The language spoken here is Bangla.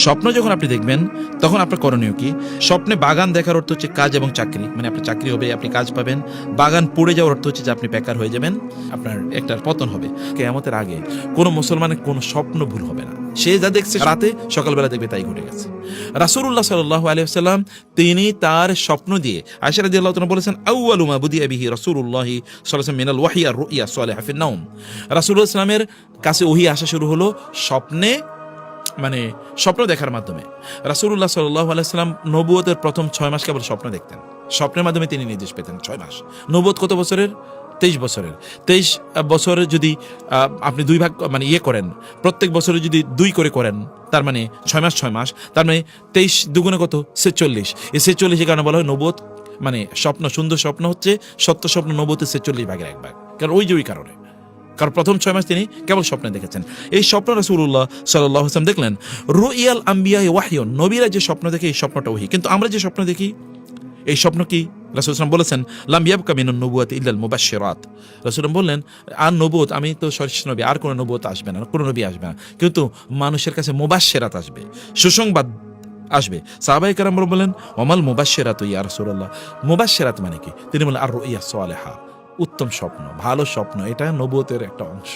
স্বপ্ন যখন আপনি দেখবেন তখন আপনার করণীয় কি? স্বপ্নে বাগান দেখার অর্থ হচ্ছে কাজ এবং চাকরি, মানে আপনার চাকরি হবে, আপনি কাজ পাবেন। বাগান পড়ে যাওয়ার অর্থ হচ্ছে যে আপনি বেকার হয়ে যাবেন, আপনার একটা পতন হবে। কিয়ামতের আগে কোনো মুসলমানের কোনো স্বপ্ন ভুল হবে না। সে যা দেখছে রাতে সকালবেলা দেখবে তাই ঘটে গেছে। রাসূলুল্লাহ সাল্লাল্লাহু আলাইহি ওয়াসাল্লাম তিনি তার স্বপ্ন দিয়ে, আয়েশা রাদিয়াল্লাহু তাআলা বলেছেন, আউয়ালু মা বুদিয়া বিহি রাসূলুল্লাহি সাল্লাল্লাহু আলাইহি ওয়াসাল্লাম মিনাল ওয়াহয়ি আর রুইয়া সালিহা ফিন নাওম। রাসূলুল্লাহ সাল্লাল্লাহু আলাইহি ওয়াসাল্লামের কাছে ওহী আসা শুরু হলো স্বপ্নে, মানে স্বপ্ন দেখার মাধ্যমে। রাসূলুল্লাহ সাল্লাল্লাহু আলাইহি ওয়াসাল্লাম নবুয়তের প্রথম 6 মাস কেবল স্বপ্ন দেখতেন, স্বপ্নের মাধ্যমে তিনি নির্দেশ পেতেন 6 মাস। নবুয়ত কত বছরের? 23 বছরের। 23 বছরে যদি আপনি 2 ভাগ মানে করেন, প্রত্যেক বছরে যদি 2 করে করেন, তার মানে 6 মাস 6 মাস, তার মানে 23 দুগুণে কত? 46। এই 46 এর কারণে বলা হয় নবুয়ত, মানে স্বপ্ন, সুন্দর স্বপ্ন হচ্ছে সত্য স্বপ্ন নবুয়তের 46 ভাগের 1 ভাগ। কারণ ওই কারণে, কারণ প্রথম 6 মাস তিনি কেবল স্বপ্নে দেখেছেন। এই স্বপ্ন রাসূলুল্লাহ সাল্লাল্লাহু আলাইহি ওয়াসাল্লাম দেখলেন। রুইয়াল আম্বিয়া ওয়াহয়ুন, নবীরা যে স্বপ্ন দেখে এই স্বপ্নটা ওহী। কিন্তু আমরা যে স্বপ্ন দেখি এই স্বপ্ন কি? রাসূল সাল্লাল্লাহু বলেছেন, লাম ইয়াবকা মিনান নবুওয়াতি ইল্লাল মুবাশশিরাত। রাসূল বললেন, আর নবুয়ত, আমি তো শেষ নবী, আর কোনো নবুয়ত আসবে না, কোনো নবী আসবে না, কিন্তু মানুষের কাছে মুবাশশিরাত আসবে, সুসংবাদ আসবে। সাহাবায়ে কেরাম বললেন, ওমাল মুবাশশিরাতু ইয়া রাসূলুল্লাহ, মুবাশশিরাত মানে কি? তিনি বললেন, আর রুইয়া সালিহা, উত্তম স্বপ্ন, ভালো স্বপ্ন, এটা নবুয়তের একটা অংশ।